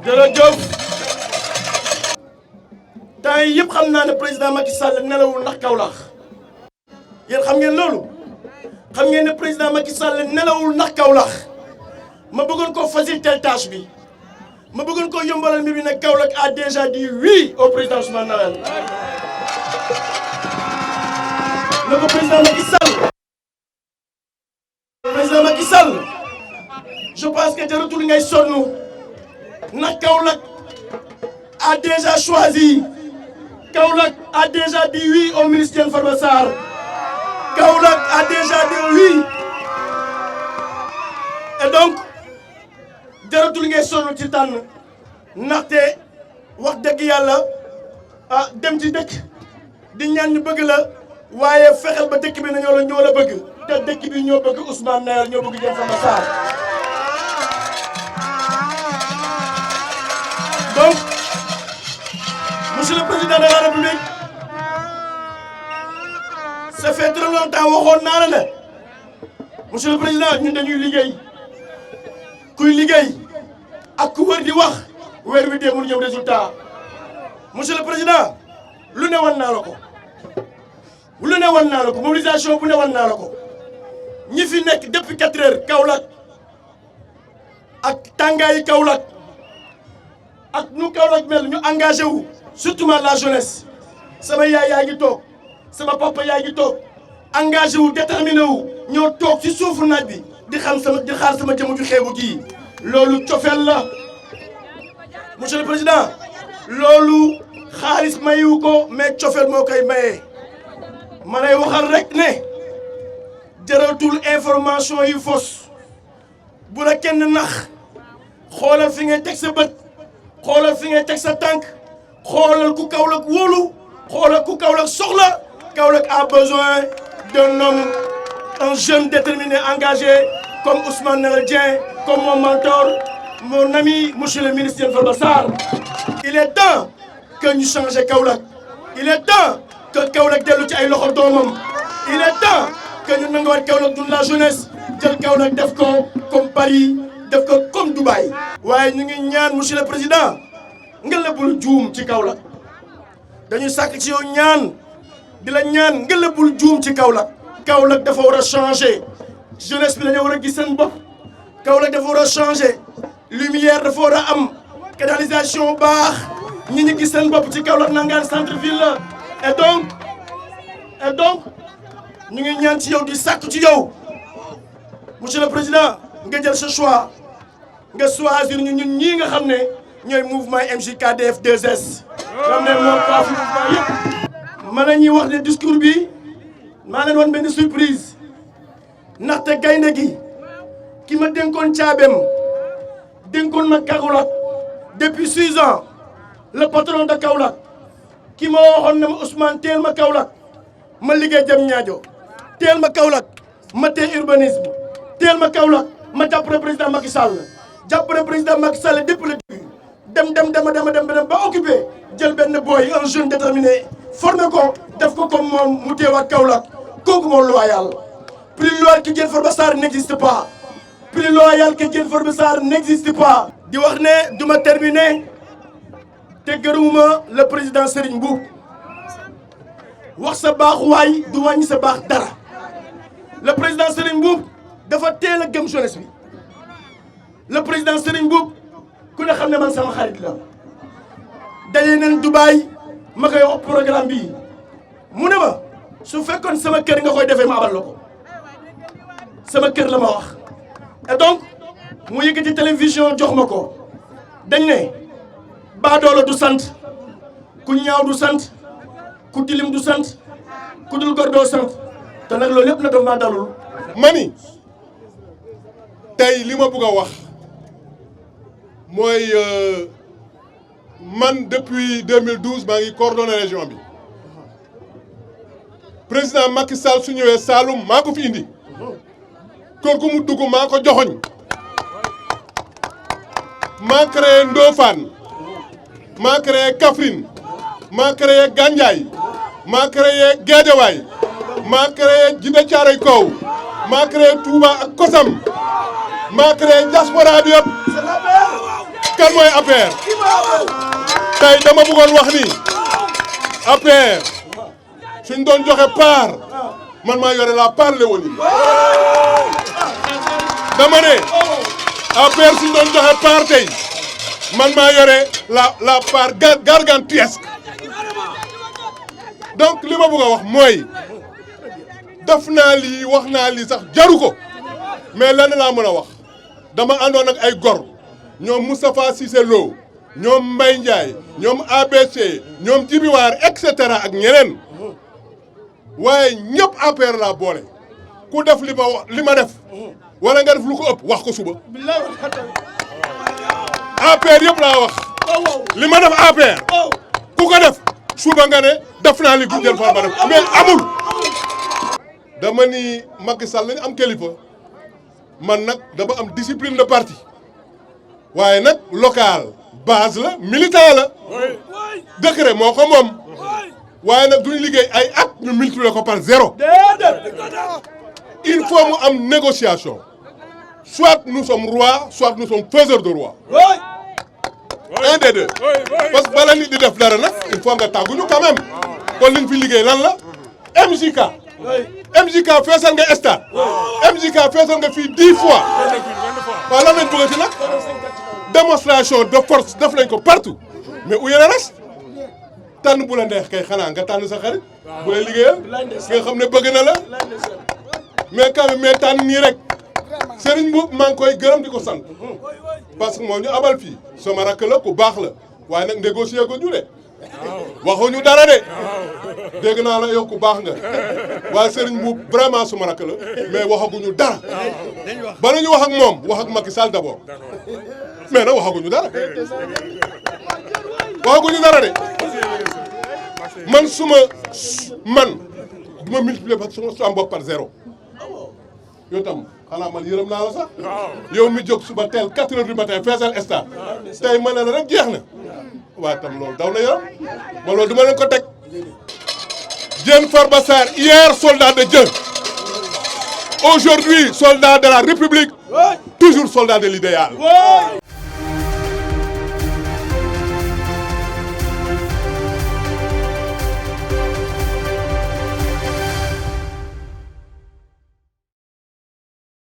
jërëjëf temps yi yëpp xam naa ne président Macky Sall nelawul ndax Kaolack yéen xam ngeen loolu xam ngeen ne président Macky Sall nelawul ndax Kaolack ma bëggoon ko faciliter tâche bi ma bëggoon ko yombalal mbir bi ne Kaolack a déjà dit oui au président Ousmane Noël ne ko président Macky Sall je pense que jaratul ngay sonn ndax Kaolack a déjà choisi Kaolack a déjà dit oui au ministre Diène Farba Sarr Kaolack a déjà dit oui et donc jaratul ngay sonn ci tànn ndaxte wax dëgg yàlla dem ci dëkk di ñaan ñu bëgg la waaye fexeel ba dëkk bi na ñoo la bëgg te dëkk bi ñoo bëgg Ousmane Noël ñoo bëgg Diène Farba Sarr donc monsieur le président de la république ça fait trop longtemps waxoon naa la ne monsieur le président ñun dañuy liggéey kuy liggéey ak ku wër di wax weer wi dee mun ñëw résultat monsieur le président lu ne wan naa la ko lu ne wan naa la ko mobilisation bu ne wan naa la ko ñi fi nekk depuis 4 heures Kaolack ak tàngaayi Kaolack ak nu Kaolack mel ñu engagé wu surtout la jeunesse sama yaay yaa ngi toog sama papa yaa ngi toog engagé wu déterminé wu ñoo toog ci suufu naaj bi di xaar sama jëmu ju xeebu gii loolu cofeel la monsieur le président loolu xaalis mayu ko mais cofeel moo koy mayee ma lay waxal rek ne jaratul information yu fausse bu la kenn nax xoolal fi ngay teg sa bët xoolal fi ngay teg sa tànk xoolal ku Kaolack wóolu xoolal ku Kaolack soxla Kaolack a besoin d'un homme un jeune déterminé engagé comme Ousmane Noël Dieng comme mon mentor mon ami monsieur le ministre Diène Farba Sarr il est temps que ñu changer Kaolack il est temps que Kaolack dellu ci ay loxo doomam il est temps que ñu nanguwaat Kaolack dund la jeunesse jël Kaolack def ko comme Paris def ko comme Dubaï. waaye ñu ngi ñaan monsieur le président nga la bul juum ci Kaolack dañuy sàkk ci yow ñaan di la ñaan nga la bul juum ci Kaolack. Kaolack dafa war a changer jeunesse bi dañoo war a gis seen bopp Kaolack dafa war a changer lumière dafa war a am canalisation baax ñi ñu gis seen bopp ci Kaolack nangaan centre ville la et donc ñu ngi ñaan ci yow di sàkk ci yow monsieur le président nga jël ce choix nga choisir ñun ñii nga xam ne ñooy mouvement MJKDF 2S. xam ne moom waa fi mouvement yëpp. mën nañuy wax ne discours bi maa leen woon benn surprise ndaxte gaynde gi ki ma dénkoon caabeem dénkoon ma Kaolack depuis 6 ans le patron de Kaolack ki ma waxoon ne ma Ousmane teel ma Kaolack ma liggéey jëm ñaajo teel ma Kaolack ma tee urbanisme teel ma Kaolack ma jàppale président Macky Sall jàppale président Macky Sall depuis le début dem ba occupé jël benn boy un jeune déterminé formé ko def ko comme moom mu teewaat Kaolack kooku moo loyal plus loyal que Diène Farba Sarr n'existe pas plus loyal que Diène Farba Sarr n'existe pas. di wax ne du ma terminer te gërëmuma le président Serigne Mboup wax sa baax waay du wàññi sa baax dara le président Serigne Mboup dafa teel a gëm jeunesse bi le président Serigne Mboup ku ne xam ne man sama xarit la daje nañ Dubaï ma koy wax programme bi mu ne ma su fekkoon sama kër nga koy defee ma abal la ko sama kër la ma wax et donc mu yëkkati télévision jox ma ko dañ ne baadoola du sant ku ñaaw du sant ku tilim du sant ku dul gor doo sant te nag loolu lépp na daf maa dalul mani tey li ma bëgg a wax mooy man depuis 2012 maa ngi coordonné région bi président Macky Sall su ñëwee Saloum maa ko fi indi kër gu mu dugg maa ko joxoñ maa créé Ndofane maa créé Kaffrine maa créé Gandiaye maa créé Guédiawaye maa créé Djiddah Thiaroye Kaw maa créé Touba ak Kosam maa créé diaspora bi yëpp kan mooy APR tey dama bëggoon wax ni APR suñ doon joxe part man maa yore la part Léonie dama ne APR suñ doon joxe part tey man maa yore la part gargantuesque donc li ma bëgg a wax mooy def naa lii wax naa lii sax jaru ko mais lenn laa mën a wax dama àndoon ak ay gor ñoom Moustapha Cissé Lo ñoom Mbaye Ndiaye ñoom ABC ñoom Djibiwaar et cetera ak ñeneen waaye ñëpp APR laa boole ku def li ma def wala nga def lu ko ëpp wax ko suba APR yëpp laa wax li ma def APR ku ko def suba nga ne def naa li Goudiel Farba def mais amul dama ni Macky Sall lañu am kilifa man nag dama am discipline de parti waaye nag local base la militant la décret moo ko moom waaye nag duñu liggéey ay at ñu multiplier ko par 0 il faut mu am négociation soit nous sommes rois soit nous sommes faiseurs de roi un des deux parce que bala nit di def dara nag il faut nga tàgguñu quand même kon liñ fi liggéey lan la MJK feesal nga stade MJK feesal nga fii 10 fois waaw lan lañ bëggati nag démonstration de force def nañ ko partout mais où est le reste tànn bu la neex kay xanaa nga tànn sa xarit bu lay liggéeyal nga xam ne bëgg na la mais quand même mais tànn nii rek Serigne Mboup maa ngi koy gërëm di ko sant parce que moo ñu abal fii sama rakk la ku baax la waaye nag négocier ko ñu de waxuñu dara de dégg naa la yow ku baax nga waaye Serigne Mboup vraiment suma rakk la mais waxaguñu dara bala ñu wax ak moom wax ak Macky Sall d'abord mais nag waxaguñu dara de man duma multiplier parce que sama bopp par 0 yow tam xanaa man yërëm naa la sax yow mi jóg suba teel 4 heures du matin feesal stade tey ma ne la rek jeex na waaye tam loolu daw na yaram ma loolu du ma leen ko teg Diène Farba Sarr hier soldat de Dieu aujourd'hui soldat de la République toujours soldat de l'idéal